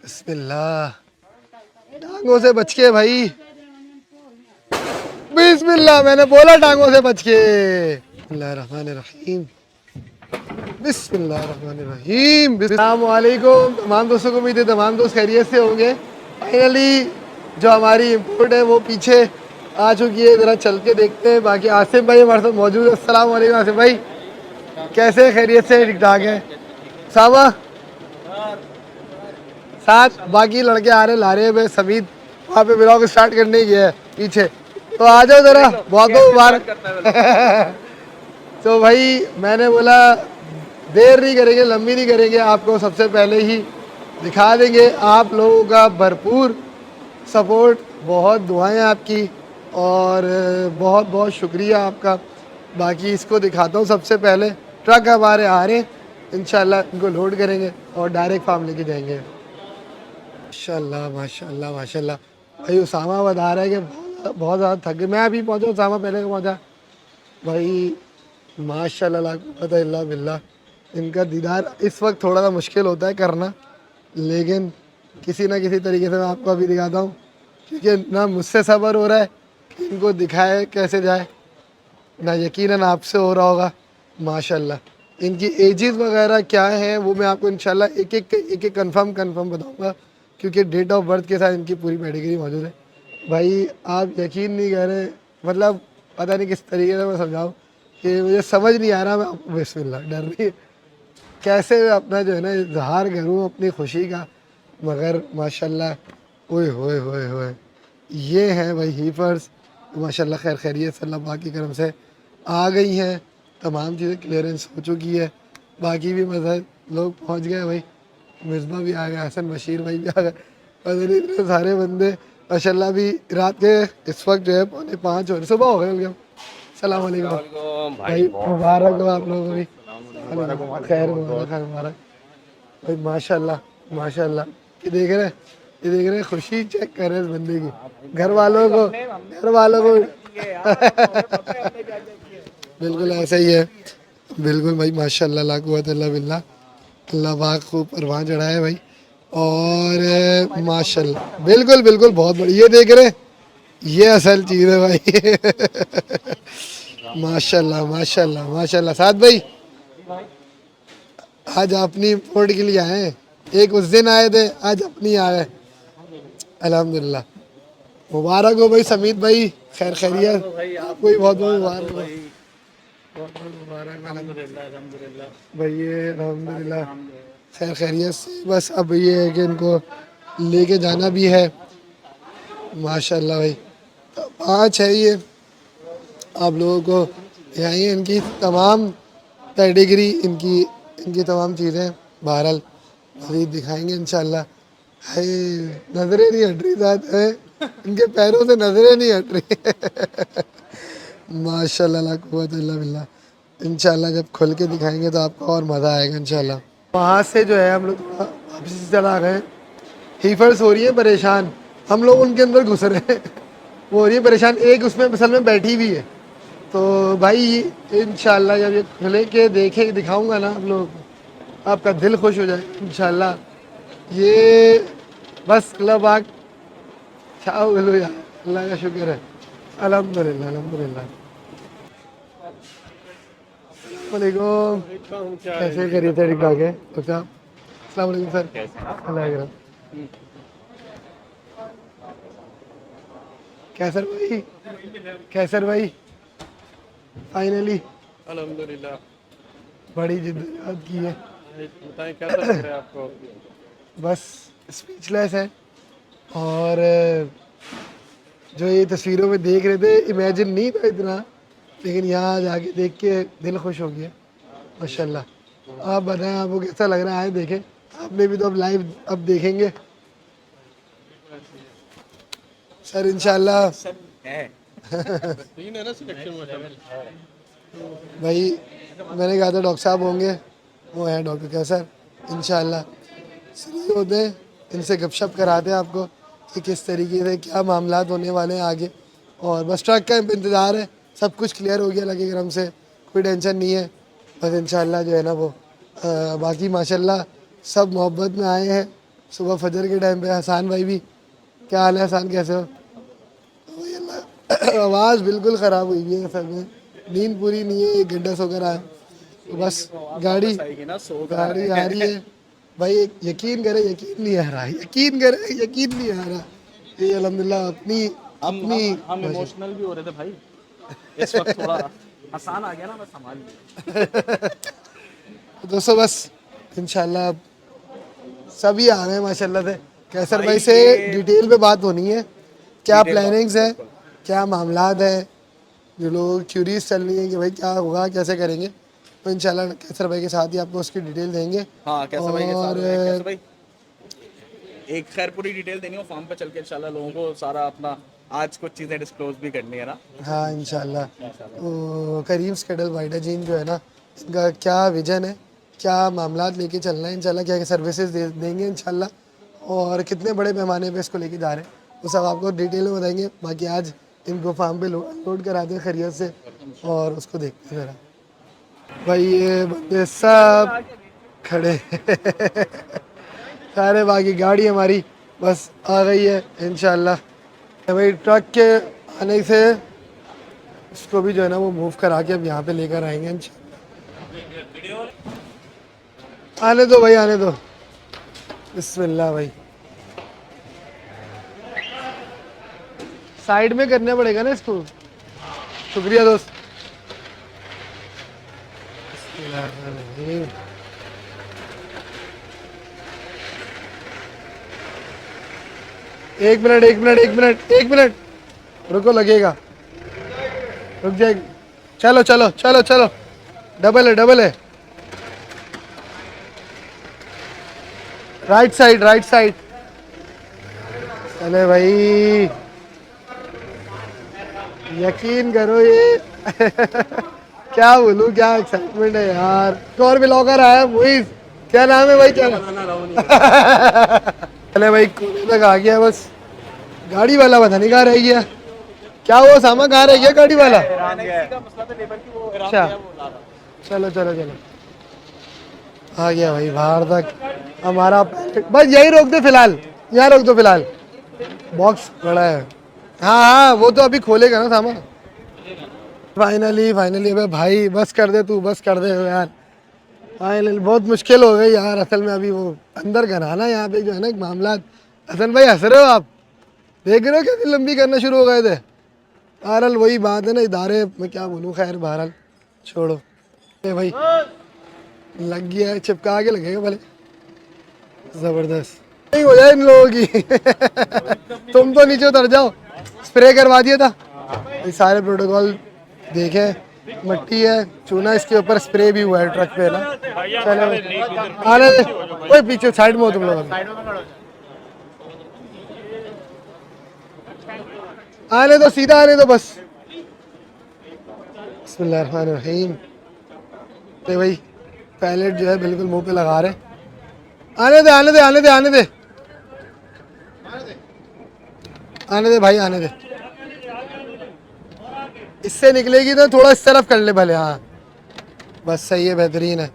बिस्मिल्लाह, टांगों से बच के भाई। बिस्मिल्लाह, मैंने बोला टांगों से बच के। बिस्मिल्लाहिर्रहमानिर्रहीम, बिस्मिल्लाहिर्रहमानिर्रहीम। अस्सलाम वालेकुम तमाम दोस्तों को। उम्मीद है तमाम दोस्त खैरियत से होंगे। फाइनली जो हमारी इम्पोर्ट है वो पीछे आ चुकी है। ज़रा चल के देखते हैं। बाकी आसिफ भाई हमारे साथ मौजूद है। अस्सलाम वालेकुम आसिफ भाई, कैसे हैं? खैरियत से? ठीक ठाक है। सावा साथ बाकी लड़के आ रहे ला रहे हैं। समीद वहाँ पे ब्लॉग स्टार्ट करने गया है पीछे, तो आ जाओ ज़रा। बहुत बहुत मुबारक। तो भाई मैंने बोला देर नहीं करेंगे, लंबी नहीं करेंगे, आपको सबसे पहले ही दिखा देंगे। आप लोगों का भरपूर सपोर्ट, बहुत दुआएं आपकी, और बहुत बहुत शुक्रिया आपका। बाकी इसको दिखाता हूँ। सबसे पहले ट्रक हमारे आ रहे हैं, इंशाल्लाह इनको लोड करेंगे और डायरेक्ट फार्म लेके जाएंगे। माशाल्लाह माशाल्लाह माशाल्लाह। भाई उसामा बता रहा है कि बहुत ज़्यादा थक गए। मैं अभी पहुँचा, उसामा पहले पहुँचा। भाई माशाल्लाह ला कुव्वता इल्ला बिल्लाह। इनका दीदार इस वक्त थोड़ा सा मुश्किल होता है करना, लेकिन किसी ना किसी तरीके से मैं आपको अभी दिखाता हूँ, क्योंकि ना मुझसे सब्र हो रहा है कि इनको दिखाए कैसे जाए, ना यकीनन आपसे हो रहा होगा। माशाल्लाह इनकी एजेस वगैरह क्या हैं वो मैं आपको इंशाल्लाह एक एक कंफर्म बताऊंगा, क्योंकि डेट ऑफ बर्थ के साथ इनकी पूरी पेडिग्री मौजूद है। भाई आप यकीन नहीं कर रहे, मतलब पता नहीं किस तरीके से मैं समझाऊँ कि मुझे समझ नहीं आ रहा। मैं बिस्मिल्लाह, डर रही है कैसे अपना जो है ना इजहार करूँ अपनी खुशी का, मगर माशाल्लाह। ओए होए होए होए, ये हैं भाई हीफर्स। माशाल्लाह खैर खैरियत से अल्लाह पाक की करम से आ गई हैं। तमाम चीज़ें क्लियरेंस हो चुकी है। बाकी भी मतलब लोग पहुंच गए भाई। मिसबा भी आ गया, हसन बशीर भाई भी आ गए, और इतने सारे बंदे। माशाल्लाह भी रात के इस वक्त जो है 4:45 हो रहे, सुबह हो गए बिल्कुल। सलाम वालेकुम भाई, मुबारक हो आप लोगों को भी। खैर मुबारक खैर मुबारक भाई। माशाल्लाह माशाल्लाह। ये देख रहे हैं, ये देख रहे हैं, खुशी चेक कर रहे हैं इस बंदे की। घर वालों को बिल्कुल ऐसा ही है। बिल्कुल भाई माशाल्लाह ला कुव्वता इल्ला बिल्लाह। अल्लाह पाक खूब परवान चढ़ाए भाई। और माशाल्लाह बिल्कुल बिल्कुल बहुत बढ़िया। ये देख रहे हैं, ये असल चीज़ है भाई। माशाल्लाह माशाल्लाह माशाल्लाह। साथ भाई आज अपनी इम्पोर्ट के लिए आए हैं। एक उस दिन आए थे, आज अपनी आ गए। अल्हम्दुलिल्लाह, मुबारक हो भाई समीत भाई। खैर खैरियत आपको भी बहुत बहुत मुबारक हो। बहुत बहुत मुबारक भाई। ये अल्हम्दुलिल्लाह खैर खैरियत से। बस अब ये है कि इनको लेके जाना भी है। माशाल्लाह भाई, तो 5 है ये आप लोगों को। यहाँ ये इनकी तमाम पेडिग्री, इनकी इनकी तमाम चीज़ें बहरहाल मज़ीद दिखाएंगे इंशाल्लाह। है नज़रें नहीं हट रही साथ है, इनके पैरों से नज़रें नहीं हट रही। माशाल्लाह ला कुव्वता इल्ला बिल्लाह। इंशाल्लाह जब खुल के दिखाएंगे तो आपको और मज़ा आएगा इंशाल्लाह। वहाँ से जो है हम लोग थोड़ा वापसी से चला गए। हीफर्स हो रही है परेशान, हम लोग उनके अंदर घुस रहे हैं। वो हो रही है परेशान, एक उसमें असल में बैठी भी है। तो भाई इंशाल्लाह जब ये खुले के देखे दिखाऊंगा ना आप लोगों को, आपका दिल खुश हो जाएगा इंशाल्लाह। ये बस अल्लाह पाक छाओ गलो यार, अल्लाह का शुक्र है। अल्हम्दुलिल्लाह अल्हम्दुलिल्लाह। वालेकुम, कैसे करिए थे? ठीक ठाक है डॉक्टर साहब? अस्सलाम वालेकुम सर। अल्लाह का करम। कैसर भाई, कैसर भाई फाइनली अल्हम्दुलिल्लाह। बड़ी जिद्दत की है। बताएं कैसा लग रहा है आपको? बस स्पीचलेस है। और जो ये तस्वीरों में देख रहे थे, इमेजिन नहीं था इतना, लेकिन यहाँ जाके देख के दिल खुश हो गया माशाल्लाह। आप बताएं आपको कैसा लग रहा है? देखें आपने भी तो अब लाइव अब देखेंगे सर इंशाल्लाह। तीन है ना सिलेक्शन में। भाई मैंने कहा था डॉक्टर साहब होंगे, वो हैं डॉक्टर कैसर। इंशाल्लाह फ्री होते हैं, इनसे गपशप कराते हैं आपको कि किस तरीके से क्या मामलात होने वाले हैं आगे। और बस ट्रक का इंतज़ार है, सब कुछ क्लियर हो गया लगे क्रम से, कोई टेंशन नहीं है। बस इंशाल्लाह जो है ना वो बाकी माशाल्लाह सब मोहब्बत में आए हैं। सुबह फजर के टाइम पे। हसान भाई भी, क्या हाल है हसान, कैसे हो? वही अल्लाह, आवाज़ बिल्कुल ख़राब हुई है असल में, नींद पूरी नहीं है, 1 घंटा सोकर आया तो बस। गाड़ी गाड़ी आ रही है भाई, यकीन करे यकीन नहीं आ रहा, यकीन करे यकीन नहीं आ रहा। ये अल्हम्दुलिल्लाह अपनी अपनी हम इमोशनल भी हो रहे थे भाई इस वक्त, थोड़ा आसान आ गया ना, मैं संभाल लिया। दोस्तों बस इंशाल्लाह सभी आ रहे हैं माशाल्लाह से। कैसर भाई से डिटेल पे बात होनी है, क्या प्लानिंग्स है, क्या मामलात है, जो लोग क्यूरीज चल रही हैं कि भाई क्या होगा, कैसे करेंगे, तो इंशाल्लाह कैसर भाई के साथ ही आपको उसकी डिटेल देंगे। हाँ कैसा भाई के साथ और कैसा भाई एक खैर पूरी डिटेल देनी हो फार्म पे चल के इंशाल्लाह, लोगों को सारा अपना आज कुछ चीज़ें डिस्क्लोज भी करनी है ना। हाँ इंशाल्लाह। तो करीम स्केडल वाइडाजीन जो है ना, इनका क्या विजन है, क्या मामलात लेके चलना है इंशाल्लाह, क्या क्या सर्विसेज देंगे इंशाल्लाह, और कितने बड़े पैमाने पे इसको लेके जा रहे हैं वो सब आपको डिटेल में बताएंगे। बाकी आज इनको फार्म पे लोड कराते हैं खैरियत से और उसको देखते हैं ज़रा। भाई ये बंदे सब खड़े सारे, बाकी गाड़ी हमारी बस आ गई है इंशाल्लाह। भाई ट्रक के आने से इसको भी जो है ना वो मूव करा के अब यहाँ पे लेकर आएंगे इंशाल्लाह। आने दो भाई, आने दो, बिस्मिल्लाह भाई। साइड में करना पड़ेगा ना इसको। शुक्रिया दोस्त। एक मिनट एक मिनट एक मिनट एक मिनट रुको, लगेगा, रुक जाएगी। चलो चलो चलो चलो, डबल है डबल है। Right side right side. चले भाई, यकीन करो ये क्या बोलूं, क्या एक्साइटमेंट है यार। एक और ब्लॉगर आया मुइज, क्या नाम है भाई, क्या चले भाई कोने तक आ गया बस। गाड़ी वाला पता नहीं कहाँ रह गया, क्या वो सामान कहाँ रह गया गाड़ी वाला। अच्छा चलो चलो चलो, आ गया भाई बाहर तक हमारा। बस यही रोक दे फिलहाल, यहाँ रोक दो फिलहाल, बॉक्स बड़ा है। हाँ हाँ वो तो अभी खोलेगा ना सामान। फाइनली फाइनली अबे भाई बस कर दे, तू बस कर दे यार। फाइनली बहुत मुश्किल हो गई यार असल में, अभी वो अंदर कराना यहाँ पे जो है ना एक मामला। हसन भाई हंस रहे हो आप, देख रहे हो कैसी लंबी करना शुरू हो गए थे। बहरहाल वही बात है ना, इदारे में क्या बोलूँ, खैर बहरहाल छोड़ो। ए भाई लग गया है, चिपका के लगेगा भले, ज़बरदस्त नहीं हो जाए इन लोगों की तुम तो नीचे उतर जाओ, स्प्रे करवा दिया था। ये सारे प्रोटोकॉल देखे, मट्टी है, चूना इसके ऊपर स्प्रे भी हुआ है ट्रक पे ना। चलो आने दे, ओए पीछे साइड में हो तुम लोग, आने दो, सीधा आने दो बस। बिस्मिल्लाहिर्रहमानिर्रहीम। तो भाई पैलेट जो है बिल्कुल मुंह पे लगा रहे, आने दे आने दे आने दे आने दे आने दे भाई आने दे। इससे निकलेगी तो थोड़ा इस तरफ कर ले भले, हाँ बस सही है, बेहतरीन है,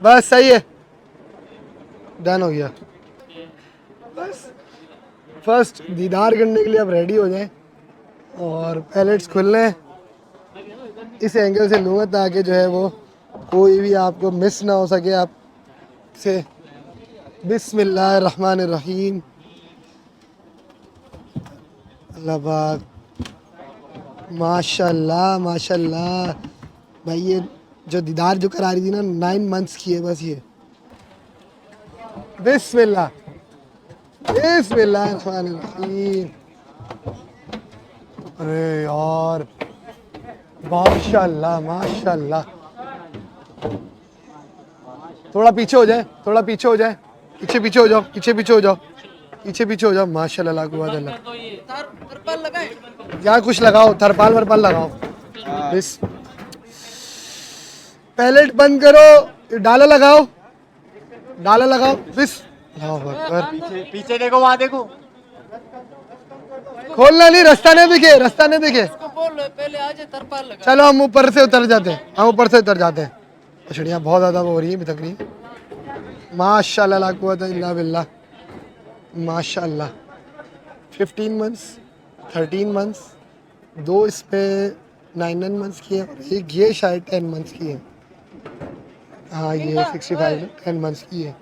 बस सही है, डन हो गया। बस फर्स्ट दीदार करने के लिए आप रेडी हो जाएं और पैलेट्स खुलने इस एंगल से लूँगा ताकि जो है वो कोई भी आपको मिस ना हो सके आपसे। बिस्मिल्लाहिर्रहमानिर्रहीम। अल्लाह पाक, माशाल्लाह माशाल्लाह। भाई ये जो दीदार जो करा रही थी ना 9 मंथ्स की है बस ये। बिस्मिल्लाह बिस्मिल्लाहिर्रहमानिर्रहीम। अरे यार माशाल्लाह माशाल्लाह। थोड़ा पीछे हो जाए, थोड़ा पीछे हो जाए, पीछे पीछे हो जाओ, पीछे पीछे हो जाओ, पीछे पीछे हो जाओ। माशाल्लाह ला कुव्वत अल्लाह। क्या कुछ लगाओ, थरपाल वरपाल लगाओ। बिस पैलेट बंद करो, डाला लगाओ, डाला लगाओ। बिस पीछे देखो, वहाँ देखो, खोलना नहीं, रास्ता नहीं दिखे, रास्ता नहीं दिखे। बोल पहले आ जाए, तरपाल लगा। चलो हम ऊपर से उतर जाते हैं, हम ऊपर से उतर जाते हैं। मछलियाँ बहुत ज़्यादा हो रही हैं बितक रही हैं। माशाल्लाह ला कुव्वता इल्ला बिल्लाह। माशाल्लाह 15 मंथ्स 13 मंथ्स, 2 इसमें 9 मंथ्स की है और एक ये शायद 10 मंथ्स की है। हाँ ये 65 10 मंथ्स की है।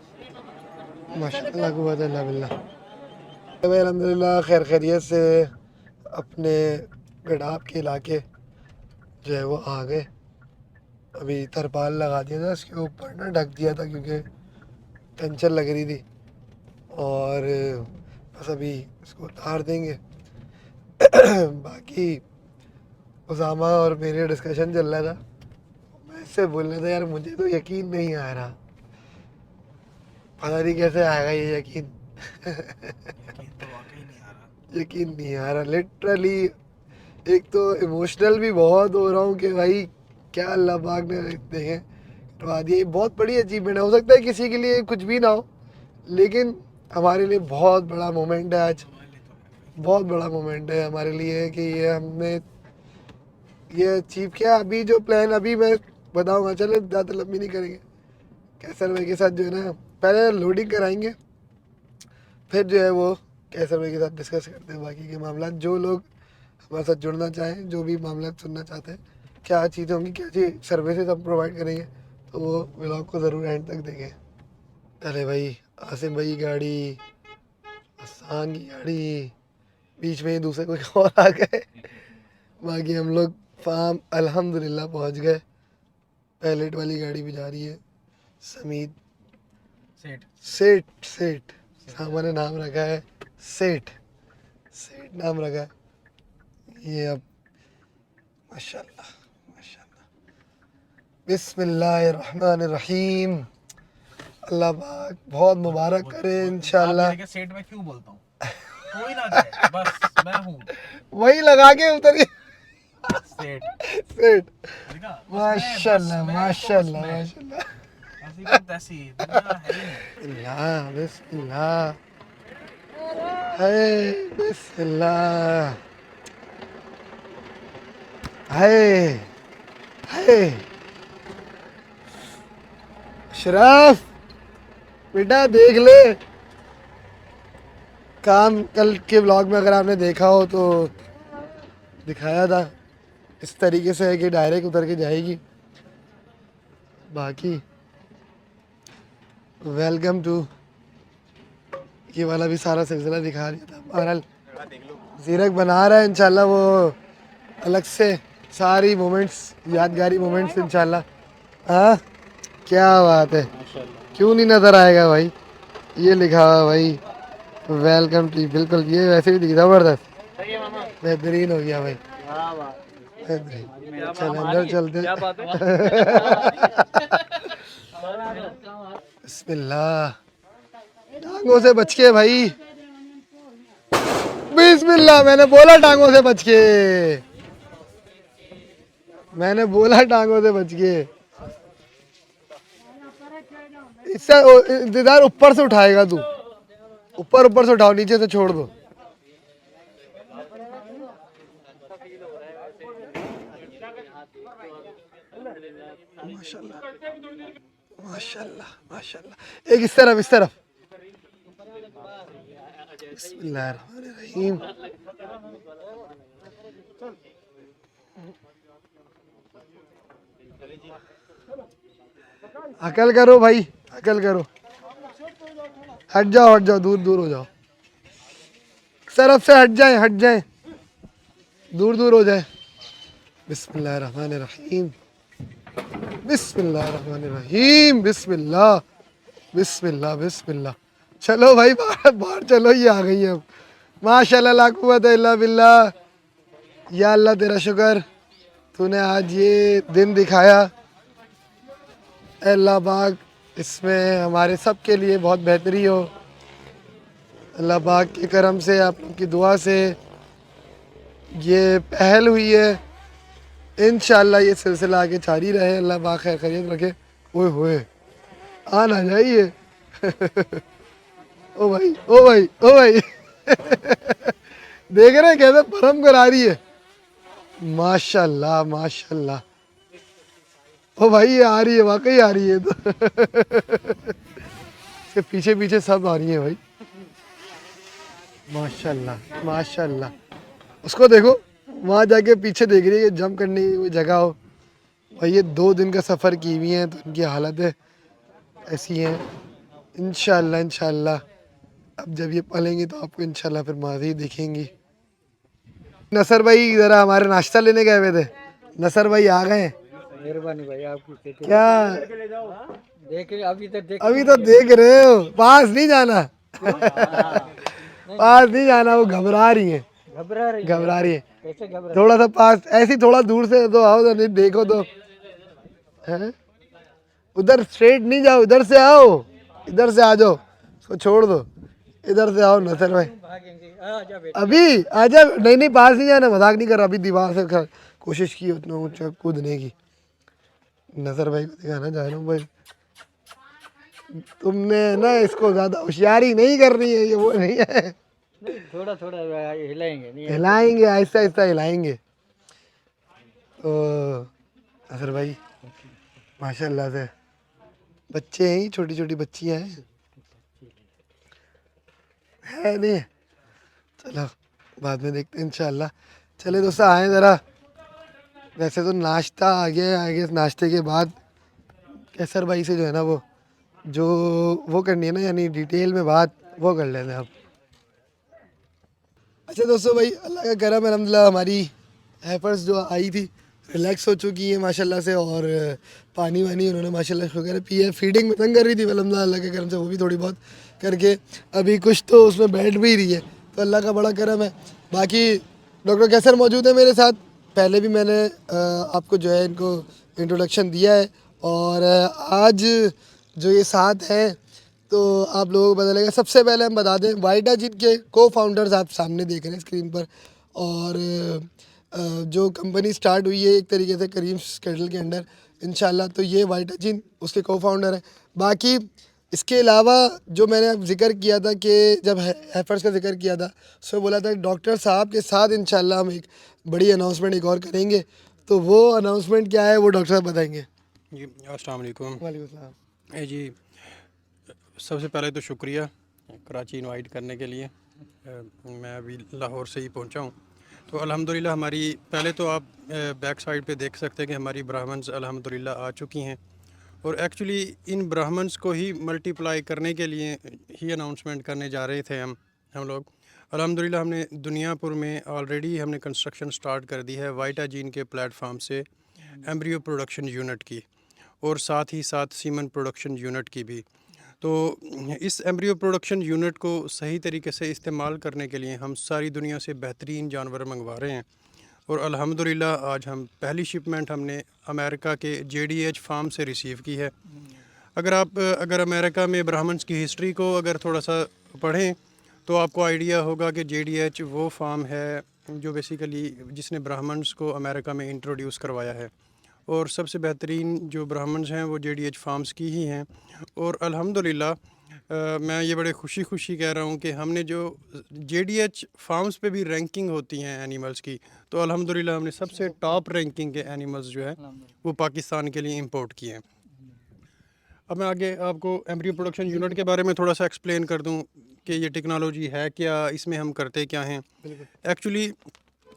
माशाल्लाह कुव्वता इल्ला बिल्लाह। भाई अल्हम्दुलिल्लाह खैर खैरियत से अपने गडाब के इलाके जो है वो आ गए। अभी तरपाल लगा दिया था इसके ऊपर ना, ढक दिया था क्योंकि टेंशन लग रही थी और बस अभी इसको उतार देंगे। बाकी उसामा और मेरे डिस्कशन चल रहा था, मैं इससे बोल रहा था यार मुझे तो यकीन नहीं आ रहा, पता नहीं कैसे आएगा ये यकीन। यकीन नहीं आ रहा लिटरली। एक तो इमोशनल भी बहुत हो रहा हूँ कि भाई क्या अल्लाह पाक ने देखें करवा दिया। ये बहुत बड़ी अचीवमेंट है। हो सकता है किसी के लिए कुछ भी ना हो, लेकिन हमारे लिए बहुत बड़ा मोमेंट है आज। बहुत बड़ा मोमेंट है हमारे लिए कि ये हमने ये अचीव किया। अभी जो प्लान अभी मैं बताऊंगा, चलो ज़्यादा लंबी नहीं करेंगे। कैसर भाई के साथ जो है ना पहले लोडिंग कराएंगे, फिर जो है वो कैसर भाई के साथ डिस्कस करते हैं बाकी के मामला। जो लोग हमारे साथ जुड़ना चाहें, जो भी मामला सुनना चाहते हैं, क्या चीज़ें होंगी, क्या चीज़ सर्विसेज हम प्रोवाइड करेंगे, तो वो व्लॉग को ज़रूर एंड तक देखें। अरे भाई आसिम भाई की गाड़ी, आसान की गाड़ी, बीच में ही दूसरे कोई और आ गए। बाकी हम लोग फार्म अल्हम्दुलिल्लाह पहुंच गए। पैलेट वाली गाड़ी भी जा रही है। समीद सेठ सेठ सेठ सामान्य नाम रखा है, सेठ सेठ नाम रखा है ये। अब माशाल्लाह माशाल्लाह बिस्मिल्लाहिर्रहमानिर्रहीम। अल्लाह पाक बहुत मुबारक करे इंशाल्लाह। सेठ में क्यों बोलता हूँ, कोई ना जाए बस मैं हूँ वही लगा के उतरिए सेठ। सेठ देखा? बस माशाल्लाह मैं, माशाल्लाह बस मैं। माशाल्लाह। ऐसी को तैसी दुनिया है ही नहीं। बिस्मिल्लाह बिस्मिल्लाह है बिस्मिल्लाह है है। शराफ बेटा देख ले काम, कल के ब्लॉग में अगर आपने देखा हो तो दिखाया था इस तरीके से है कि डायरेक्ट उतर के जाएगी। बाकी वेलकम टू ये वाला भी सारा सिलसिला दिखा दिया था। बहरहाल जीरक बना रहा है इंशाल्लाह वो अलग से सारी मोमेंट्स, यादगारी मोमेंट्स इंशाल्लाह। हाँ क्या बात है, क्यों नहीं नज़र आएगा भाई। ये लिखा हुआ है भाई वेलकम टू, बिल्कुल ये वैसे भी दिख ज़बरदस्त बेहतरीन हो गया भाई। बेहतरीन। चल अंदर चलते हैं। बिस्मिल्लाह टांगों से बच के भाई, बिस्मिल्लाह। मैंने बोला टांगों से बच के, मैंने बोला टांगों से बच के। इससे इंतजार ऊपर से उठाएगा तू, ऊपर ऊपर से उठाओ, नीचे से छोड़ दो। माशाल्लाह माशाल्लाह माशाल्लाह। एक इस तरफ इस तरफ। बिस्मिल्लाहिर्रहमानिर्रहीम। अकल करो भाई, अकल करो। हट जाओ दूर दूर हो जाओ, तरफ से हट जाए दूर दूर हो जाए। बिस्मिल्लाहिर्रहमानिर्रहीम बिस्मिल्लाहिर्रहमानिर्रहीम बिस्मिल्लाह बिस्मिल्लाह बिस्मिल्लाह। चलो भाई बाहर बाहर चलो, ये आ गई है अब। माशाल्लाह ला कुव्वता इल्ला बिल्लाह। या अल्लाह तेरा शुक्र, तूने आज ये दिन दिखाया। अल्लाह पाक इसमें हमारे सब के लिए बहुत बेहतरी हो। अल्लाह पाक के करम से, आप लोग की दुआ से ये पहल हुई है। इंशाल्लाह ये सिलसिला आगे जारी रहे, अल्लाह पाक खैर खैरियत रखे। ओए होए आ ना जाइए। ओ भाई ओ भाई ओ भाई। देख रहे हैं कैसे परम करा रही है। माशाल्लाह माशाल्लाह ओ भाई ये आ रही है, वाकई आ रही है तो इसके पीछे पीछे सब आ रही है भाई। माशाल्लाह माशाल्लाह। उसको देखो वहाँ जाके पीछे देख रही है कि जंप करने की कोई जगह हो। भाई ये 2 दिन का सफ़र की हुई हैं तो इनकी हालतें ऐसी हैं। इंशाल्लाह इंशाल्लाह अब जब ये पलेंगी तो आपको इंशाल्लाह फिर माजी दिखेंगी। नसर भाई ज़रा हमारे नाश्ता लेने गए हुए थे, नसर भाई आ गए हैं। मेहरबानी भाई आपकी। क्या देख अभी तो देख रहे हो, पास नहीं जाना पास नहीं जाना, वो घबरा रही है, घबरा रही है। कैसे घबरा? थोड़ा सा पास ऐसे ही थोड़ा दूर से तो आओ तो नहीं देखो तो है। उधर स्ट्रेट नहीं जाओ, इधर से आओ, इधर से आ जाओ, उसको छोड़ दो, इधर से आओ नसर भाई। भागेंगे आजा बेटा। अभी आजा, नहीं नहीं पास नहीं जाना, मजाक नहीं कर रहा। अभी दीवार से कोशिश की उतना ऊंचा कूदने की। नसर भाई को दिखाना चाह रहा हूँ भाई, तुमने ना इसको ज्यादा होशियारी नहीं करनी है, ये वो नहीं है। नहीं, थोड़ा थोड़ा हिलाएंगे नहीं। हिलाएंगे, आहिस्ता आहिस्ता हिलाएंगे। तो नसर भाई माशाल्लाह से बच्चे हैं, छोटी छोटी बच्चियां हैं, है नहीं? चलो बाद में देखते हैं इंशाल्लाह। चले दोस्तों आए ज़रा, वैसे तो नाश्ता आ गया, आगे नाश्ते के बाद कैसर भाई से जो है ना वो करनी है ना, यानी डिटेल में बात वो कर लेते हैं आप। अच्छा दोस्तों भाई अल्लाह का करम है, अल्हम्दुलिल्लाह हमारी एफर्ट्स जो आई थी रिलैक्स हो चुकी है माशाल्लाह से। और पानी वानी उन्होंने माशाल्लाह वगैरह पी है। फीडिंग में तंग कर रही थी अल्हम्दुलिल्लाह अल्लाह के करम से, वो भी थोड़ी बहुत करके अभी कुछ तो उसमें बैठ भी रही है, तो अल्लाह का बड़ा करम है। बाकी डॉक्टर कैसर मौजूद है मेरे साथ, पहले भी मैंने आपको जो है इनको इंट्रोडक्शन दिया है। और आज जो ये साथ हैं तो आप लोगों को पता लगेगा। सबसे पहले हम बता दें वाइटाजिन के को फाउंडर्स आप सामने देख रहे हैं स्क्रीन पर। और जो कंपनी स्टार्ट हुई है एक तरीके से करीम कैटल के अंडर इंशाल्लाह, तो ये वाइटाजिन उसके को फाउंडर हैं। बाकी इसके अलावा जो मैंने अब जिक्र किया था कि जब एफर्ट्स का जिक्र किया था उसमें बोला था कि डॉक्टर साहब के साथ इंशाल्लाह हम एक बड़ी अनाउंसमेंट एक और करेंगे, तो वो अनाउंसमेंट क्या है वो डॉक्टर साहब बताएंगे। जी अस्सलाम वालेकुम। वालेकुम सलाम। जी सबसे पहले तो शुक्रिया कराची इनवाइट करने के लिए। मैं अभी लाहौर से ही पहुंचा हूं, तो अल्हम्दुलिल्लाह हमारी पहले तो आप बैक साइड पे देख सकते हैं कि हमारी ब्राह्मण्स अल्हम्दुलिल्लाह आ चुकी हैं। और एक्चुअली इन ब्राह्मण्स को ही मल्टीप्लाई करने के लिए ही अनाउंसमेंट करने जा रहे थे हम लोग। अल्हम्दुलिल्लाह हमने दुनियापुर में ऑलरेडी हमने कंस्ट्रक्शन स्टार्ट कर दी है वाइटाजीन के प्लेटफार्म से एम्ब्रियो प्रोडक्शन यूनिट की, और साथ ही साथ सीमन प्रोडक्शन यूनिट की भी। तो इस एम्ब्रियो प्रोडक्शन यूनिट को सही तरीके से इस्तेमाल करने के लिए हम सारी दुनिया से बेहतरीन जानवर मंगवा रहे हैं। और अल्हम्दुलिल्लाह आज हम पहली शिपमेंट हमने अमेरिका के JDH फार्म से रिसीव की है। अगर अमेरिका में ब्राह्मण्स की हिस्ट्री को अगर थोड़ा सा पढ़ें तो आपको आइडिया होगा कि JDH वो फार्म है जो बेसिकली जिसने ब्राह्मण्स को अमेरिका में इंट्रोड्यूस करवाया है। और सबसे बेहतरीन जो ब्राह्मण्स हैं वो JDH फार्म्स की ही हैं। और अल्हम्दुलिल्लाह मैं ये बड़े खुशी कह रहा हूँ कि हमने जो JDH फार्म्स पे भी रैंकिंग होती हैं एनिमल्स की, तो अल्हम्दुलिल्लाह हमने सबसे टॉप रैंकिंग के एनिमल्स जो है वो पाकिस्तान के लिए इंपोर्ट किए हैं। अब मैं आगे आपको एम्ब्रियो प्रोडक्शन यूनिट के बारे में थोड़ा सा एक्सप्लेन कर दूं कि ये टेक्नोलॉजी है क्या, इसमें हम करते क्या हैं। एक्चुअली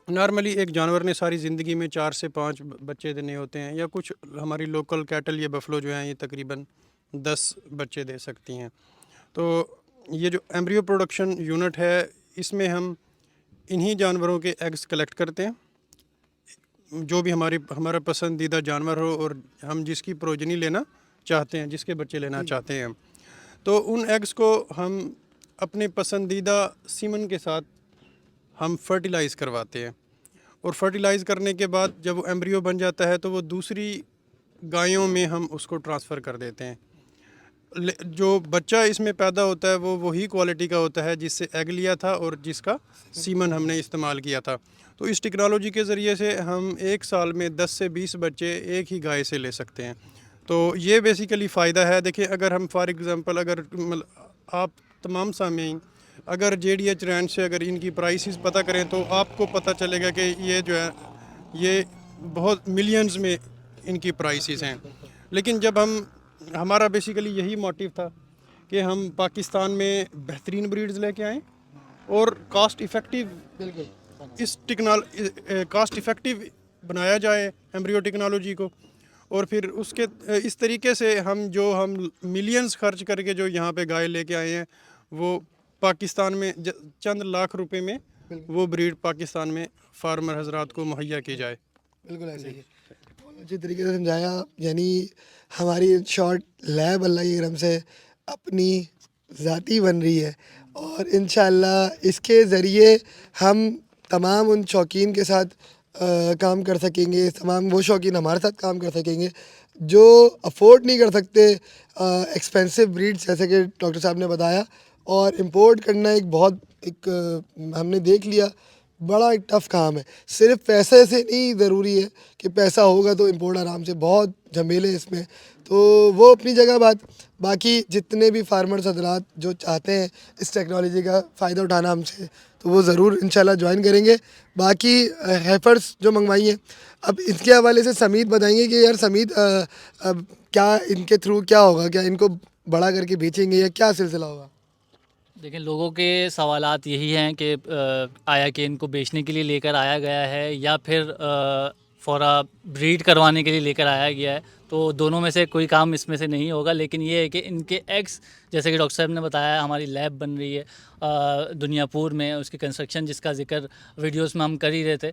नॉर्मली एक जानवर ने सारी ज़िंदगी में 4 से 5 बच्चे देने होते हैं, या कुछ हमारी लोकल कैटल या बफलो जो हैं ये तकरीबन 10 बच्चे दे सकती हैं। तो ये जो एम्ब्रियो प्रोडक्शन यूनिट है इसमें हम इन्हीं जानवरों के एग्स कलेक्ट करते हैं, जो भी हमारा पसंदीदा जानवर हो और हम जिसकी प्रोजनी लेना चाहते हैं, जिसके बच्चे लेना चाहते हैं, तो उन एग्स को हम अपने पसंदीदा सीमन के साथ हम फर्टिलाइज़ करवाते हैं। और फर्टिलाइज़ करने के बाद जब वो एम्ब्रियो बन जाता है तो वो दूसरी गायों में हम उसको ट्रांसफ़र कर देते हैं। जो बच्चा इसमें पैदा होता है वो वही क्वालिटी का होता है जिससे एग लिया था और जिसका सीमन हमने इस्तेमाल किया था। तो इस टेक्नोलॉजी के ज़रिए से हम एक साल में 10 से 20 बच्चे एक ही गाय से ले सकते हैं। तो ये बेसिकली फ़ायदा है। देखिए अगर हम फॉर एग्ज़ाम्पल अगर आप तमाम सामीन अगर JDH रैंड से अगर इनकी प्राइसेस पता करें तो आपको पता चलेगा कि ये जो है ये बहुत मिलियंस में इनकी प्राइसेस हैं। लेकिन जब हमारा बेसिकली यही मोटिव था कि हम पाकिस्तान में बेहतरीन ब्रीड्स लेके आएँ और कास्ट इफ़ेक्टिव बनाया जाए एम्ब्रियो टेक्नोलॉजी को, और फिर उसके इस तरीके से हम मिलियंस खर्च करके जो यहाँ पे गाय लेके आए हैं वो पाकिस्तान में चंद लाख रुपए में वो ब्रीड पाकिस्तान में फार्मर हजरात को मुहैया की जाए। बिल्कुल ऐसे ही है। बहुत अच्छी तरीके से समझाया। यानी हमारी शॉर्ट लैब अल्लाह के करम से अपनी ज़ाती बन रही है और इंशाल्लाह इसके ज़रिए हम तमाम उन शौकीन के साथ काम कर सकेंगे, तमाम वो शौकीन हमारे साथ काम कर सकेंगे जो अफोर्ड नहीं कर सकते एक्सपेंसिव ब्रीड्स, जैसे कि डॉक्टर साहब ने बताया। और इंपोर्ट करना हमने देख लिया बड़ा एक टफ़ काम है। सिर्फ पैसे से नहीं ज़रूरी है कि पैसा होगा तो इंपोर्ट आराम से, बहुत झमेले इसमें, तो वो अपनी जगह बात। बाकी जितने भी फार्मर्स हजरात जो चाहते हैं इस टेक्नोलॉजी का फ़ायदा उठाना हमसे, तो वो ज़रूर इंशाल्लाह ज्वाइन करेंगे। बाकी हेफर्स जो मंगवाई हैं, अब इसके हवाले से समीत बताएंगे कि यार समीत अब क्या इनके थ्रू क्या होगा, क्या इनको बड़ा करके बेचेंगे या क्या सिलसिला होगा? देखिए, लोगों के सवालात यही हैं कि आया कि इनको बेचने के लिए लेकर आया गया है या फिर फॉरा ब्रीड करवाने के लिए लेकर आया गया है। तो दोनों में से कोई काम इसमें से नहीं होगा, लेकिन ये है कि इनके एग्स, जैसे कि डॉक्टर साहब ने बताया, हमारी लैब बन रही है दुनियापुर में, उसकी कंस्ट्रक्शन जिसका जिक्र वीडियोस में हम कर ही रहे थे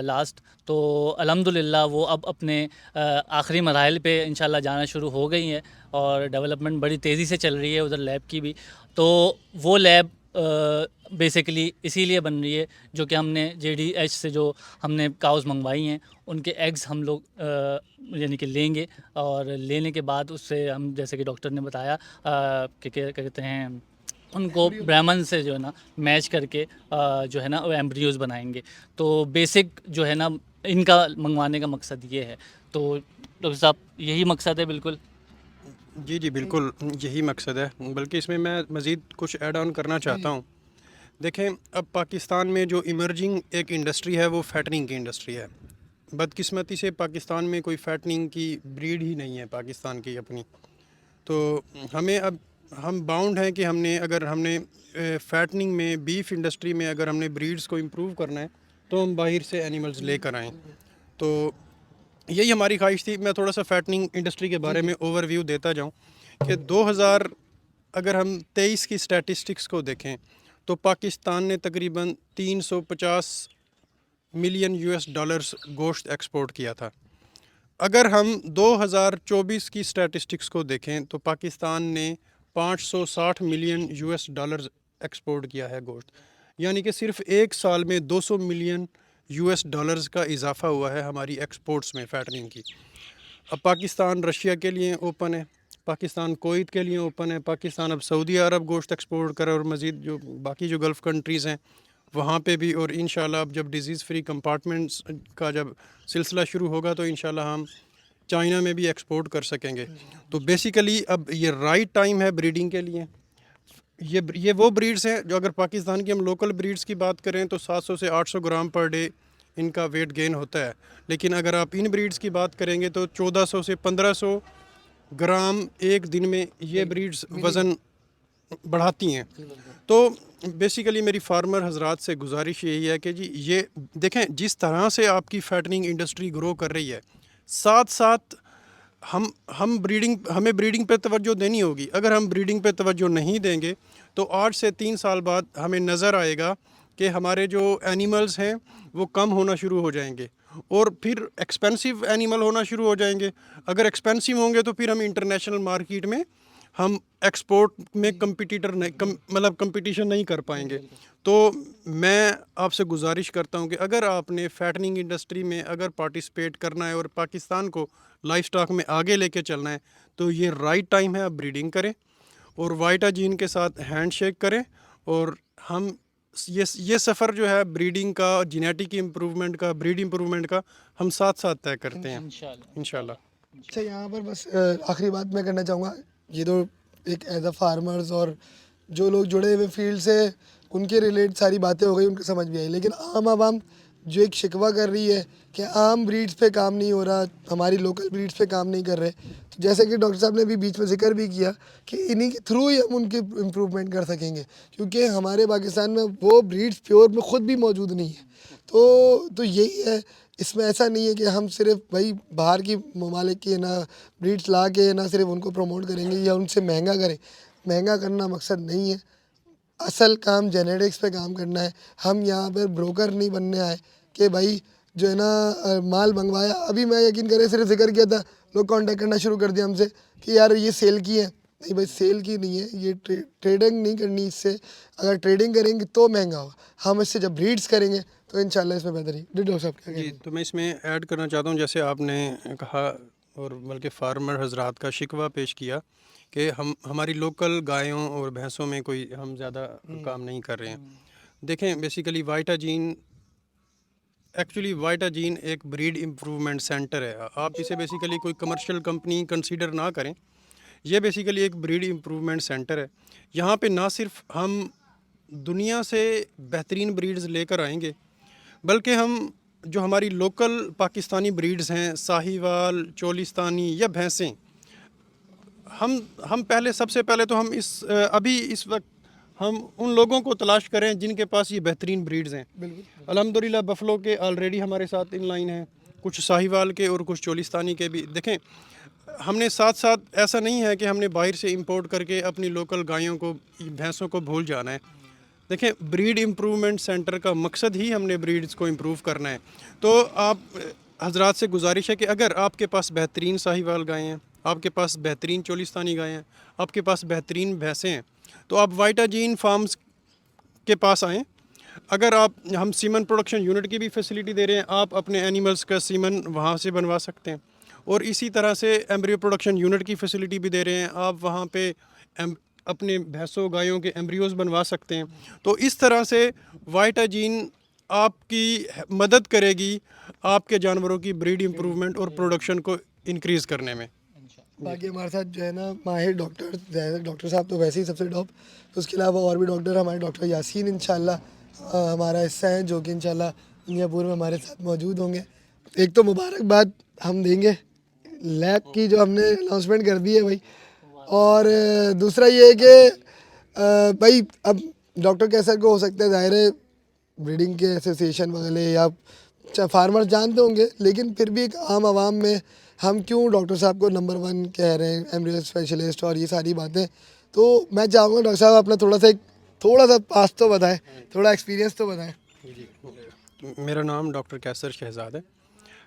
लास्ट। तो अल्हम्दुलिल्लाह वो अब अपने आखिरी मराहिल पे इंशाल्लाह जाना शुरू हो गई हैं और डेवलपमेंट बड़ी तेज़ी से चल रही है उधर लैब की भी। तो वो लैब बेसिकली इसीलिए बन रही है जो कि हमने JDH से जो हमने काउज़ मंगवाई हैं उनके एग्स हम लोग यानी कि लेंगे, और लेने के बाद उससे हम, जैसे कि डॉक्टर ने बताया कि क्या कहते हैं, उनको ब्राह्मण से जो है ना मैच करके जो है ना वो एम्ब्रियोज़ बनाएंगे। तो बेसिक जो है ना इनका मंगवाने का मकसद ये है। तो डॉक्टर साहब यही मकसद है बिल्कुल। जी बिल्कुल यही मकसद है, बल्कि इसमें मैं मज़ीद कुछ ऐड ऑन करना चाहता हूँ। देखें, अब पाकिस्तान में जो इमर्जिंग एक इंडस्ट्री है वो फैटनिंग की इंडस्ट्री है। बदकिस्मती से पाकिस्तान में कोई फैटनिंग की ब्रीड ही नहीं है पाकिस्तान की अपनी। तो हम बाउंड हैं कि अगर हमने फैटनिंग में, बीफ इंडस्ट्री में अगर हमने ब्रीड्स को इम्प्रूव करना है तो हम बाहर से एनिमल्स लेकर आएँ। तो यही हमारी ख्वाहिश थी। मैं थोड़ा सा फैटनिंग इंडस्ट्री के बारे में ओवरव्यू देता जाऊं कि 2000 अगर हम 23 की स्टैटिस्टिक्स को देखें तो पाकिस्तान ने तकरीबन 350 मिलियन US डॉलर्स गोश्त एक्सपोर्ट किया था। अगर हम 2024 की स्टैटिस्टिक्स को देखें तो पाकिस्तान ने 560 मिलियन US डॉलर्स एक्सपोर्ट किया है गोश्त, यानी कि सिर्फ एक साल में 200 मिलियन US डॉलर्स का इजाफा हुआ है हमारी एक्सपोर्ट्स में फैटनिंग की। अब पाकिस्तान रशिया के लिए ओपन है, पाकिस्तान कुवैत के लिए ओपन है, पाकिस्तान अब सऊदी अरब गोश्त एक्सपोर्ट करे और मज़ीद जो बाकी जो गल्फ़ कंट्रीज़ हैं वहाँ पे भी। और इंशाल्लाह अब जब डिज़ीज़ फ्री कंपार्टमेंट्स का जब सिलसिला शुरू होगा तो इंशाल्लाह हम चाइना में भी एक्सपोर्ट कर सकेंगे। तो बेसिकली अब ये राइट टाइम है ब्रीडिंग के लिए। ये वो ब्रीड्स हैं जो, अगर पाकिस्तान की हम लोकल ब्रीड्स की बात करें तो 700 से 800 ग्राम पर डे इनका वेट गेन होता है। लेकिन अगर आप इन ब्रीड्स की बात करेंगे तो 1400 से 1500 ग्राम एक दिन में ये ब्रीड्स वज़न बढ़ाती हैं। तो बेसिकली मेरी फार्मर हजरात से गुजारिश यही है कि जी ये देखें, जिस तरह से आपकी फैटनिंग इंडस्ट्री ग्रो कर रही है, साथ साथ हमें ब्रीडिंग पे तवज्जो देनी होगी। अगर हम ब्रीडिंग पे तवज्जो नहीं देंगे तो 8 से 3 साल बाद हमें नज़र आएगा कि हमारे जो एनिमल्स हैं वो कम होना शुरू हो जाएंगे और फिर एक्सपेंसिव एनिमल होना शुरू हो जाएंगे। अगर एक्सपेंसिव होंगे तो फिर हम इंटरनेशनल मार्केट में हम एक्सपोर्ट में कंपटीशन नहीं कर पाएंगे। तो मैं आपसे गुजारिश करता हूं कि अगर आपने फैटनिंग इंडस्ट्री में अगर पार्टिसिपेट करना है और पाकिस्तान को लाइफ स्टॉक में आगे लेके चलना है तो ये राइट टाइम है, आप ब्रीडिंग करें और वाइटा जीन के साथ हैंड शेक करें और हम ये सफ़र जो है ब्रीडिंग का, जेनेटिक इम्प्रूवमेंट का, ब्रीड इम्प्रूवमेंट का हम साथ साथ तय करते हैं इंशाल्लाह। अच्छा, यहाँ पर बस आखिरी बात मैं करना चाहूँगा। ये तो एक एज अ फार्मर्स और जो लोग जुड़े हुए फील्ड से उनके रिलेट सारी बातें हो गई, उनको समझ भी आई, लेकिन आम आवाम जो एक शिकवा कर रही है कि आम ब्रीड्स पे काम नहीं हो रहा, हमारी लोकल ब्रीड्स पे काम नहीं कर रहे, तो जैसे कि डॉक्टर साहब ने भी बीच में जिक्र भी किया कि इन्हीं के थ्रू ही हम उनके इम्प्रूवमेंट कर सकेंगे, क्योंकि हमारे पाकिस्तान में वो ब्रीड्स प्योर में ख़ुद भी मौजूद नहीं है। तो यही है, इसमें ऐसा नहीं है कि हम सिर्फ भाई बाहर की ममालिक की ना ब्रीड्स ला के ना सिर्फ उनको प्रमोट करेंगे या उनसे महंगा करें। महंगा करना मकसद नहीं है, असल काम जेनेटिक्स पे काम करना है। हम यहाँ पर ब्रोकर नहीं बनने आए कि भाई जो है ना माल मंगवाया, अभी मैं यकीन करें सिर्फ जिक्र किया था, लोग कांटेक्ट करना शुरू कर दिया हमसे कि यार ये सेल की है। नहीं भाई, सेल की नहीं है, ये ट्रेडिंग नहीं करनी इससे। अगर ट्रेडिंग करेंगे तो महंगा होगा, हम इससे जब ब्रीड्स करेंगे तो इंशाल्लाह इसमें बेहतरी। डॉक्टर साहब क्या जी, तो मैं इसमें ऐड करना चाहता हूँ, जैसे आपने कहा और बल्कि फार्मर हजरात का शिकवा पेश किया कि हमारी लोकल गायों और भैंसों में कोई हम ज़्यादा काम नहीं कर रहे हैं। देखें, बेसिकली वाइटाजीन एक ब्रीड इम्प्रूवमेंट सेंटर है। आप इसे बेसिकली कोई कमर्शियल कंपनी कंसीडर ना करें, ये बेसिकली एक ब्रीड इम्प्रूवमेंट सेंटर है। यहाँ पे ना सिर्फ हम दुनिया से बेहतरीन ब्रीड्स लेकर आएंगे, बल्कि हम जो हमारी लोकल पाकिस्तानी ब्रीड्स हैं, साहिवाल, चोलिस्तानी या भैंसें, हम पहले सबसे पहले तो हम अभी इस वक्त हम उन लोगों को तलाश करें जिनके पास ये बेहतरीन ब्रीड्स हैं। अल्हम्दुलिल्लाह बफलो के ऑलरेडी हमारे साथ इन लाइन हैं, कुछ साहिवाल के और कुछ चोलिस्तानी के भी। देखें, हमने साथ साथ ऐसा नहीं है कि हमने बाहर से इंपोर्ट करके अपनी लोकल गायों को, भैंसों को भूल जाना है। देखें, ब्रीड इम्प्रूवमेंट सेंटर का मकसद ही हमने ब्रीड्स को इम्प्रूव करना है। तो आप हजरात से गुजारिश है कि अगर आपके पास बेहतरीन साहिवाल गायें हैं, आपके पास बेहतरीन चोलिस्तानी गायें हैं, आपके पास बेहतरीन भैंसें हैं, तो आप वाइटाजीन फार्म्स के पास आएँ। अगर हम सीमन प्रोडक्शन यूनिट की भी फैसिलिटी दे रहे हैं, आप अपने एनिमल्स का सीमन वहाँ से बनवा सकते हैं। और इसी तरह से एम्ब्रियो प्रोडक्शन यूनिट की फैसिलिटी भी दे रहे हैं, आप वहाँ पे अपने भैंसों गायों के एम्ब्रियोज बनवा सकते हैं। तो इस तरह से वाइटाजीन आपकी मदद करेगी आपके जानवरों की ब्रीड इम्प्रूवमेंट और प्रोडक्शन को इंक्रीज़ करने में। बाकी हमारे साथ जो है ना माहिर डॉक्टर साहब तो वैसे ही सबसे टॉप, तो उसके अलावा और भी डॉक्टर, हमारे डॉक्टर यासीन इंशाल्लाह हमारा हिस्सा है, जो कि इंशाल्लाह सिंगापुर में हमारे साथ मौजूद होंगे। एक तो मुबारकबाद हम देंगे लैब की जो हमने अनाउंसमेंट कर दी है भाई, और दूसरा ये है कि भाई अब डॉक्टर कैसर को हो सकता है, ज़ाहिर है ब्रीडिंग के एसोसिएशन वगैरह या फार्मर्स जानते होंगे, लेकिन फिर भी एक आम आवाम में हम क्यों डॉक्टर साहब को नंबर 1 कह रहे हैं, एम्ब्रियो स्पेशलिस्ट और ये सारी बातें। तो मैं चाहूँगा डॉक्टर साहब अपना थोड़ा सा पास तो बताएं, थोड़ा एक्सपीरियंस तो बताएं। जी, मेरा नाम डॉक्टर कैसर शहजाद है।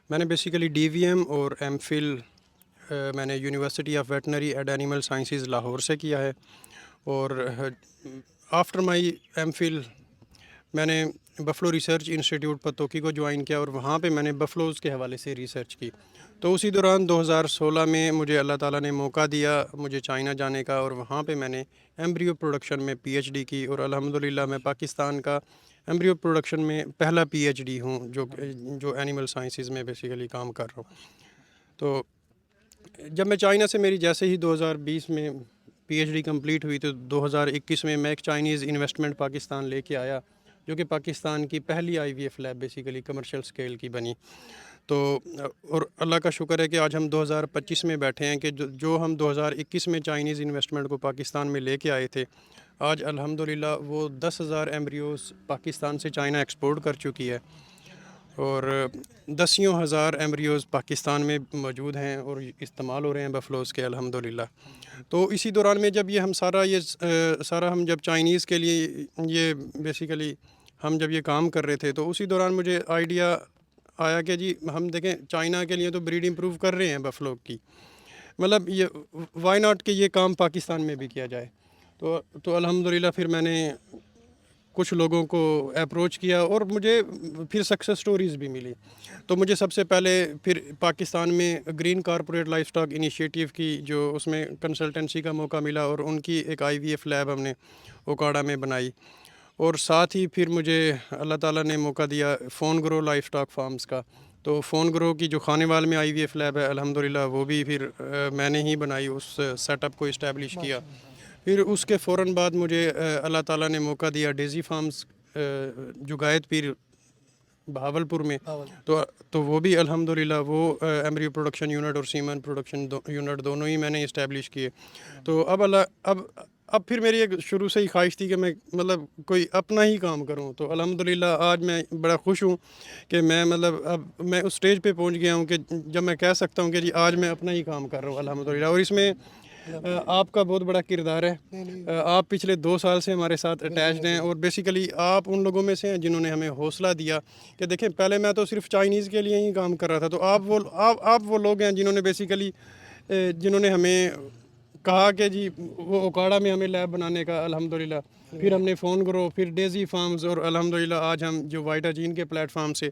मैंने बेसिकली DVM और MPhil मैंने university of veterinary and animal sciences Lahore से किया है, और आफ्टर माई MPhil मैंने बफलो रिसर्च इंस्टीट्यूट पतोकी को ज्वाइन किया, और वहाँ पे मैंने बफलोज़ के हवाले से रिसर्च की। तो उसी दौरान 2016 में मुझे अल्लाह ताला ने मौका दिया मुझे चाइना जाने का, और वहाँ पे मैंने एम्ब्रियो प्रोडक्शन में PhD की, और अल्हम्दुलिल्लाह मैं पाकिस्तान का एम्ब्रियो प्रोडक्शन में पहला PhD हूँ जो एनिमल साइंसेस में बेसिकली काम कर रहा हूँ। तो जब मैं चाइना से मेरी जैसे ही 2020 में PhD कंप्लीट हुई, तो 2021 में मैं एक चाइनीज़ इन्वेस्टमेंट पाकिस्तान लेके आया, जो कि पाकिस्तान की पहली IVF lab basically commercial scale की बनी। तो और अल्लाह का शुक्र है कि आज हम 2025 में बैठे हैं कि जो हम 2021 में चाइनीज़ इन्वेस्टमेंट को पाकिस्तान में लेके आए थे, आज अल्हम्दुलिल्लाह वो 10,000 एम्ब्रियोज़ पाकिस्तान से चाइना एक्सपोर्ट कर चुकी है, और दसियों हज़ार एम्ब्रियोज़ पाकिस्तान में मौजूद हैं और इस्तेमाल हो रहे हैं बफलोज़ के अल्हम्दुलिल्लाह। तो इसी दौरान में जब हम जब चाइनीज़ के लिए ये बेसिकली हम जब ये काम कर रहे थे, तो उसी दौरान मुझे आइडिया आया कि जी हम देखें चाइना के लिए तो ब्रीड इम्प्रूव कर रहे हैं बफलो की, मतलब ये वाई नॉट कि ये काम पाकिस्तान में भी किया जाए। तो अल्हम्दुलिल्लाह फिर मैंने कुछ लोगों को अप्रोच किया, और मुझे फिर सक्सेस स्टोरीज़ भी मिली। तो मुझे सबसे पहले फिर पाकिस्तान में green corporate life stock initiative की जो उसमें कंसल्टेंसी का मौका मिला, और उनकी एक IVF लैब हमने ओकाड़ा में बनाई। और साथ ही फिर मुझे अल्लाह ताला ने मौका दिया phone grow life stock farms का। तो फ़ोन ग्रो की जो खानेवाल में IVF लैब है अल्हम्दुलिल्लाह वो भी फिर मैंने ही बनाई, उस सेटअप को इस्टेब्लिश किया। फिर उसके फ़ौरन बाद मुझे अल्लाह ताला ने मौका दिया डेज़ी फार्म्स जुगायत पीर बहावलपुर में, तो वो भी अल्हम्दुलिल्लाह वो एम्ब्रियो प्रोडक्शन यूनिट और सीमन प्रोडक्शन यूनिट दोनों ही मैंने इस्टेब्लिश किए। तो अब फिर मेरी एक शुरू से ही ख्वाहिश थी कि मैं मतलब कोई अपना ही काम करूं। तो अल्हम्दुलिल्लाह आज मैं बड़ा खुश हूं कि मैं मतलब अब मैं उस स्टेज पे पहुंच गया हूं कि जब मैं कह सकता हूं कि जी आज मैं अपना ही काम कर रहा हूं अल्हम्दुलिल्लाह। और इसमें आपका बहुत बड़ा किरदार है। आप पिछले 2 साल से हमारे साथ अटैच्ड हैं और बेसिकली आप उन लोगों में से हैं जिन्होंने हमें हौसला दिया कि देखें पहले मैं तो सिर्फ चाइनीज़ के लिए ही काम कर रहा था। तो आप वो लोग हैं जिन्होंने बेसिकली जिन्होंने हमें कहा कि जी वो ओकाड़ा में हमें लैब बनाने का अल्हम्दुलिल्लाह, फिर हमने फ़ोन ग्रो, फिर डेज़ी फार्म्स और अल्हम्दुलिल्लाह आज हम जो वाइटाजीन के प्लेटफॉर्म से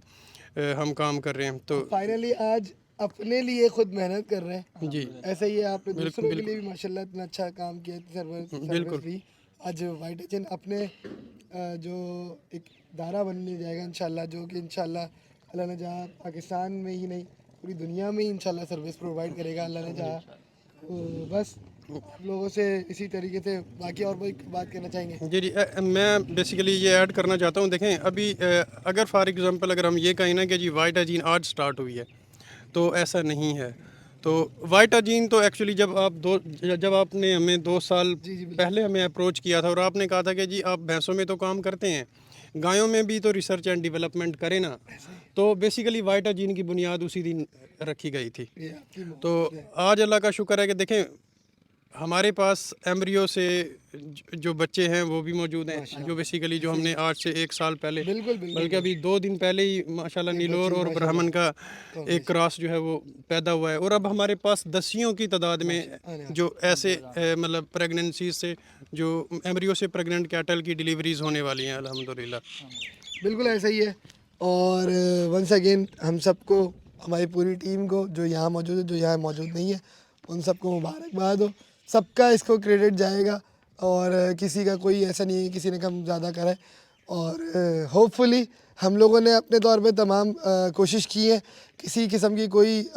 हम काम कर रहे हैं। तो फाइनली आज अपने लिए खुद मेहनत कर रहे हैं। जी ऐसा ही है, आपने दूसरों के लिए भी माशाल्लाह इतना अच्छा काम किया, सर्विस भी। आज वाइटाजीन अपने जो एक दायरा बनने जाएगा इंशाल्लाह, जो कि इंशाल्लाह अल्लाह ने जहाँ पाकिस्तान में ही नहीं पूरी दुनिया में ही इंशाल्लाह सर्विस प्रोवाइड करेगा अल्लाह ने जहाँ। तो बस आप लोगों से इसी तरीके से बाकी और कोई बात करना चाहेंगे? जी मैं बेसिकली ये ऐड करना चाहता हूँ। देखें अभी अगर फॉर एग्ज़ाम्पल अगर हम ये कहें ना कि जी वाइटाजीन आज स्टार्ट हुई है, तो ऐसा नहीं है। तो वाइटाजीन तो एक्चुअली जब आपने हमें 2 साल पहले हमें अप्रोच किया था और आपने कहा था कि जी आप भैंसों में तो काम करते हैं, गायों में भी तो रिसर्च एंड डेवलपमेंट करें ना। तो बेसिकली वाइटाजीन की बुनियाद उसी दिन रखी गई थी। ये आपकी तो आज अल्लाह का शुक्र है कि देखें हमारे पास एम्ब्रियो से जो बच्चे हैं वो भी मौजूद हैं, जो बेसिकली जो हमने आज से 1 साल पहले बल्कि अभी 2 दिन पहले ही माशाल्लाह नीलोर और ब्राह्मण का एक क्रॉस जो है वो पैदा हुआ है। और अब हमारे पास दसियों की तादाद में जो ऐसे मतलब प्रेगनेंसी से जो एम्ब्रियो से प्रेग्नेंट कैटल की डिलीवरीज होने वाली हैं अल्हम्दुलिल्लाह। बिल्कुल ऐसा ही है। और वंस अगेन हम सबको, हमारी पूरी टीम को जो यहाँ मौजूद है, जो यहाँ मौजूद नहीं है, उन सबको मुबारकबाद हो। सबका इसको क्रेडिट जाएगा और किसी का कोई ऐसा नहीं है किसी ने कम ज़्यादा करा है। और होपफुली हम लोगों ने अपने तौर पे तमाम कोशिश की है, किसी किस्म की कोई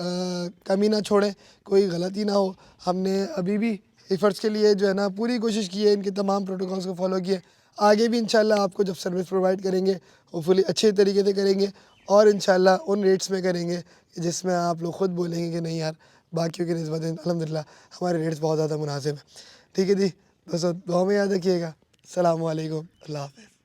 कमी ना छोड़े, कोई गलती ना हो। हमने अभी भी एफर्ट्स के लिए जो है ना पूरी कोशिश की है, इनके तमाम प्रोटोकॉल्स को फॉलो किए। आगे भी इंशाल्लाह आपको जब सर्विस प्रोवाइड करेंगे होपफुली अच्छे तरीके से करेंगे और इंशाल्लाह उन रेट्स में करेंगे जिसमें आप लोग ख़ुद बोलेंगे कि नहीं यार बाकियों की निस्बत अल्हम्दुलिल्लाह हमारे रेट्स बहुत ज़्यादा मुनासिब हैं। ठीक है जी दोस्तों, दुआ में याद रखिएगा। अस्सलामु अलैकुम, अल्लाह हाफ़िज़।